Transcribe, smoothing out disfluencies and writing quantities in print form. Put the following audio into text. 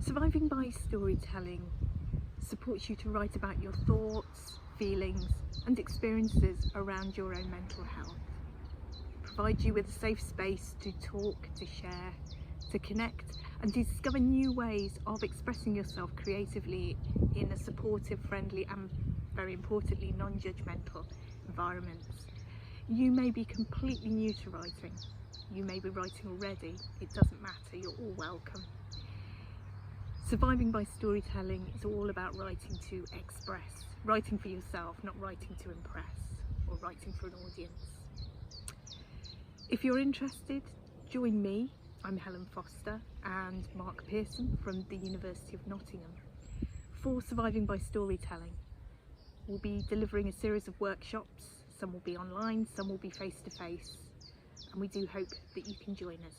Surviving by Storytelling supports you to write about your thoughts, feelings and experiences around your own mental health. It provides you with a safe space to talk, to share, to connect and to discover new ways of expressing yourself creatively in a supportive, friendly and, very importantly, non-judgmental environment. You may be completely new to writing. You may be writing already. It doesn't matter, you're all welcome. Surviving by Storytelling is all about writing to express, writing for yourself, not writing to impress or writing for an audience. If you're interested, join me. I'm Helen Foster and Mark Pearson from the University of Nottingham for Surviving by Storytelling. We'll be delivering a series of workshops. Some will be online, some will be face-to-face, and we do hope that you can join us.